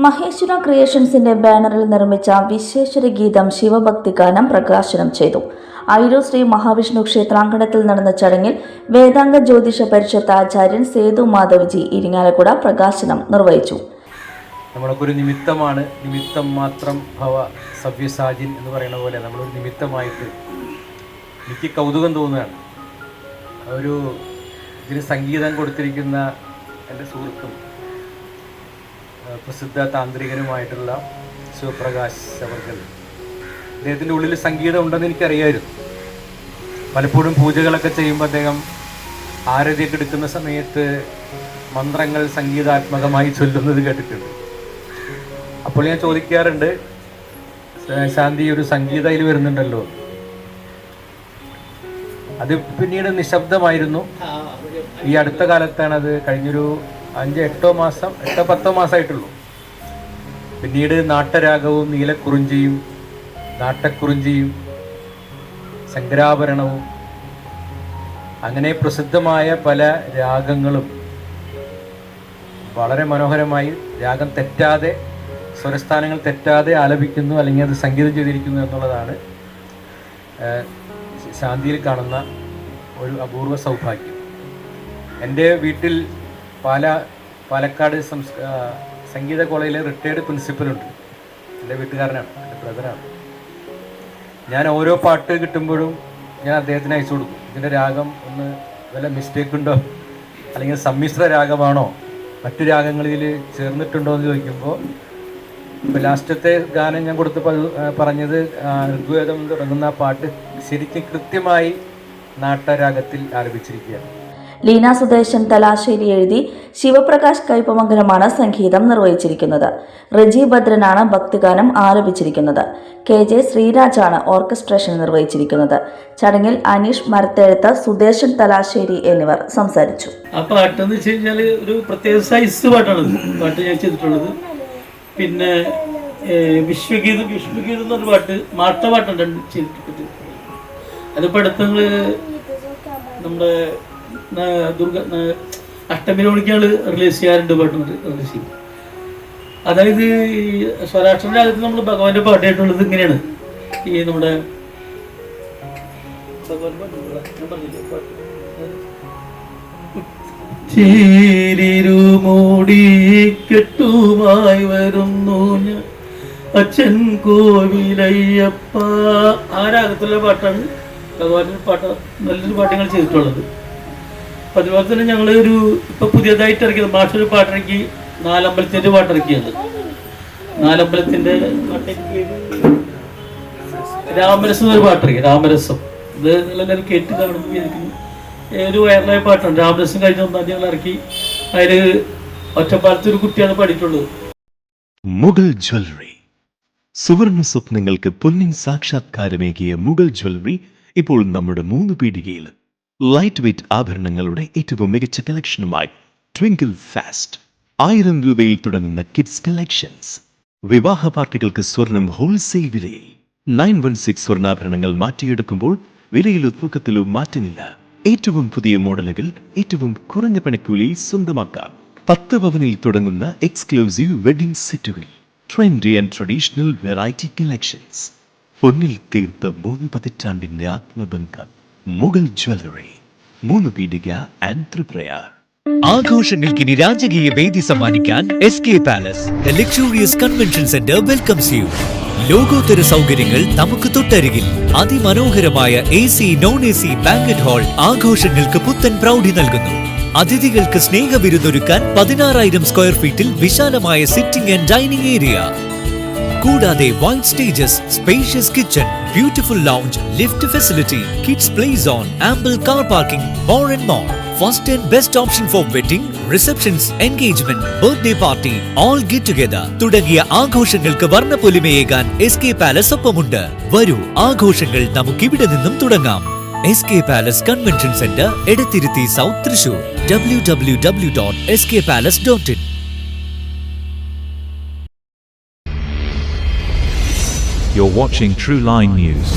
മഹേശ്വര ക്രിയേഷൻസിന്റെ ബാനറിൽ നിർമ്മിച്ച വിശ്വേശ്വര ഗീതം ശിവഭക്തിഗാനം പ്രകാശനം ചെയ്തു. അയിരൂർ ശ്രീ മഹാവിഷ്ണു ക്ഷേത്രാങ്കണത്തിൽ നടന്ന ചടങ്ങിൽ വേദാംഗ ജ്യോതിഷ പരിഷത്ത് ആചാര്യൻ സേതു മാധവ്ജി ഇരിങ്ങാലക്കുട പ്രകാശനം നിർവഹിച്ചു. നമ്മളൊരു നിമിത്തമാണ്, നിമിത്തം മാത്രം ഭവ സവ്യസാചിൻ എന്ന് പറയുന്ന പോലെ നമ്മളൊരു നിമിത്തമായിട്ട് എനിക്ക് കൗതുകം തോന്നുകയാണ്. ഇതിന് സംഗീതം കൊടുത്തിരിക്കുന്ന എൻ്റെ സുഹൃത്തും പ്രസിദ്ധ താന്ത്രികനുമായിട്ടുള്ള ശിവപ്രകാശ് അവർകൾ, അദ്ദേഹത്തിൻ്റെ ഉള്ളിൽ സംഗീതം ഉണ്ടെന്ന് എനിക്കറിയാമായിരുന്നു. പലപ്പോഴും പൂജകളൊക്കെ ചെയ്യുമ്പോൾ അദ്ദേഹം ആരതിയൊക്കെ എടുക്കുന്ന സമയത്ത് മന്ത്രങ്ങൾ സംഗീതാത്മകമായി ചൊല്ലുന്നത് കേട്ടിട്ടുണ്ട്. അപ്പോൾ ഞാൻ ചോദിക്കാറുണ്ട്, ശാന്തി ഒരു സംഗീതം അതിൽ വരുന്നുണ്ടല്ലോ. അത് പിന്നീട് നിശബ്ദമായിരുന്നു. ഈ അടുത്ത കാലത്താണ്, അത് കഴിഞ്ഞൊരു 5-8 മാസമായിട്ടുള്ളൂ. പിന്നീട് നാട്ടരാഗവും നീലക്കുറിഞ്ചിയും നാട്ടക്കുറിഞ്ചിയും ശങ്കരാഭരണവും അങ്ങനെ പ്രസിദ്ധമായ പല രാഗങ്ങളും വളരെ മനോഹരമായി രാഗം തെറ്റാതെ, സ്വരസ്ഥാനങ്ങൾ തെറ്റാതെ ആലപിക്കുന്നു, അല്ലെങ്കിൽ അത് സംഗീതം ചെയ്തിരിക്കുന്നു എന്നുള്ളതാണ് ശാന്തിയിൽ കാണുന്ന ഒരു അപൂർവ സൗഭാഗ്യം. എൻ്റെ വീട്ടിൽ പാലക്കാട് സംഗീത കോളേജിലെ റിട്ടയർഡ് പ്രിൻസിപ്പലുണ്ട്. എൻ്റെ വീട്ടുകാരനാണ്, എൻ്റെ ബ്രദറാണ്. ഞാൻ ഓരോ പാട്ട് കിട്ടുമ്പോഴും ഞാൻ അദ്ദേഹത്തിന് അയച്ചു കൊടുക്കും. ഇതിൻ്റെ രാഗം ഒന്ന് വല്ല മിസ്റ്റേക്ക് ഉണ്ടോ, അല്ലെങ്കിൽ സമ്മിശ്ര രാഗമാണോ, മറ്റു രാഗങ്ങളിൽ ചേർന്നിട്ടുണ്ടോ എന്ന് ചോദിക്കുമ്പോൾ, ഇപ്പോൾ ലാസ്റ്റത്തെ ഗാനം ഞാൻ കൊടുത്തപ്പോൾ പറഞ്ഞത് ഋഗ്വേദം തുടങ്ങുന്ന പാട്ട് ശരിക്കും കൃത്യമായി നാട്ടരാഗത്തിൽ ആലപിച്ചിരിക്കുകയാണ്. ലീന സുദേശൻ തലാശ്ശേരി എഴുതി, ശിവപ്രകാശ് കൈപ്പമംഗലമാണ് സംഗീതം നിർവഹിച്ചിരിക്കുന്നത്. റജി ഭദ്രനാണ് ഭക്തിഗാനം ആലപിച്ചിരിക്കുന്നത്. KJ ശ്രീരാജാണ് ഓർക്കസ്ട്രേഷൻ നിർവഹിച്ചിരിക്കുന്നത്. ചടങ്ങിൽ അനീഷ് മരത്തെഴുത്ത്, സുദേശൻ തലാശ്ശേരി എന്നിവർ സംസാരിച്ചു. ആ പാട്ടെന്ന് വെച്ച് കഴിഞ്ഞാൽ ഒരു പ്രത്യേക സൈസ് പാട്ടാണ് പാട്ട് ഞാൻ ചെയ്തിട്ടുള്ളത്. പിന്നെ വിശ്വഗീതം എന്നൊരു പാട്ട്, മാട്ടപാട്ടുണ്ട് ചെയ്തിട്ടുണ്ട്. അതിപ്പോൾ അടുത്ത നമ്മുടെ അഷ്ടമിനോണിക്കാണ് റിലീസ് ചെയ്യാറുണ്ട്, പാട്ട് റിലീസ് ചെയ്യും. അതായത് ഈ സ്വരാഷ്ട്ര രാഗത്തിൽ നമ്മൾ ഭഗവാന്റെ പാട്ടായിട്ടുള്ളത് ഇങ്ങനെയാണ്. ഈ നമ്മുടെ ചീരിരുമൂടി കെട്ടുമായി വരുന്നു ഞാൻ അച്ഛൻ കോവിലയ്യപ്പ, ആ രാഗത്തിലുള്ള പാട്ടാണ് ഭഗവാന്റെ പാട്ട്. നല്ലൊരു പാട്ടുകൾ ചെയ്തിട്ടുള്ളത്. അതുപോലെ തന്നെ ഞങ്ങൾ ഇപ്പൊ പുതിയതായിട്ട് ഇറക്കിയത് മാഷൊരു പാട്ടിറക്കി, നാലമ്പലത്തിന്റെ പാട്ടിറക്കിയത്. നാലമ്പലത്തിന്റെ രാമരസം എന്നൊരു പാട്ടിറക്കി, രാമരസം. ഇത് എല്ലാവരും കേട്ട് കാണുന്നു. ഒരു വയറലായ പാട്ടാണ്. രാമരസം കഴിഞ്ഞ 1-ാം തീയതി ഞങ്ങൾ ഇറക്കി. അതില് ഒറ്റപ്പാലത്ത് ഒരു കുട്ടിയാണ് പഠിച്ചുള്ളത്. മുഗൾ ജ്വല്ലറി, സുവർണ സ്വപ്നങ്ങൾക്ക് പൊന്നിൻ സാക്ഷാത്കാരമേകിയ മുഗൾ ജ്വല്ലറി ഇപ്പോൾ നമ്മുടെ 3 പീടികയിൽ. ലൈറ്റ് വെയ്റ്റ് ആഭരണങ്ങളുടെ ഏറ്റവും മികച്ച കളക്ഷനുമായി ട്വിങ്കിൾ ഫാസ്റ്റ്. 1000 രൂപയിൽ തുടങ്ങുന്ന കിഡ്സ് കളക്ഷൻസ്. വിവാഹ പാർട്ടികൾക്ക് സ്വർണം ഹോൾസെയിൽ വിലയിൽ. 916 സ്വർണ്ണാഭരണങ്ങൾ മാറ്റിയെടുക്കുമ്പോൾ വിലയിലോ തൂക്കത്തിലോ മാറ്റമില്ല. ഏറ്റവും പുതിയ മോഡലുകൾ ഏറ്റവും കുറഞ്ഞ പണിക്കൂലിയിൽ സ്വന്തമാക്കാം. 10 പവനിൽ തുടങ്ങുന്ന എക്സ്ക്ലൂസീവ് വെഡിംഗ് സെറ്റുകൾ. Trendy and traditional variety collections. പൊന്നിൽ തീർത്ത 3 പതിറ്റാണ്ടിന്റെ ആത്മബന്ധം. മുഗൾ ജ്വല്ലറി, 3 പീടിക ആൻഡ് ത്രിപ്രയാർ. ആഘോഷങ്ങൾക്കിനി രാജകീയ വേദി സമ്മാനിക്കാൻ SK palace, the luxurious convention centre welcomes U. ലോകോത്തര സൗകര്യങ്ങൾ നമുക്ക് തൊട്ടരികിൽ. അതിമനോഹരമായ AC, non-AC ബാങ്കറ്റ് ഹാൾ ആഘോഷങ്ങൾക്ക് പുത്തൻ പ്രൗഢി നൽകുന്നു. അതിഥികൾക്ക് സ്നേഹവിരുന്നൊരുക്കാൻ 16,000 സ്ക്വയർ ഫീറ്റിൽ വിശാലമായ സിറ്റിംഗ് ആൻഡ് ഡൈനിങ് ഏരിയ. കൂടാതെ wide stages, spacious kitchen, beautiful lounge, lift facility, kids play zone, ample car parking, more and more. First and best option four wedding, receptions, engagement, birthday party, all get together തുടങ്ങിയ ആഘോഷങ്ങൾക്ക് വർണ്ണപ്പൊലിമയേകാൻ SK palace ഒപ്പമുണ്ട്. വരൂ, ആഘോഷങ്ങൾ നമുക്കിവിടെ നിന്നും തുടങ്ങാം. SK palace convention centre, Edathiruthy south, Thrissur. www.skpalace.in. You're watching True Line News.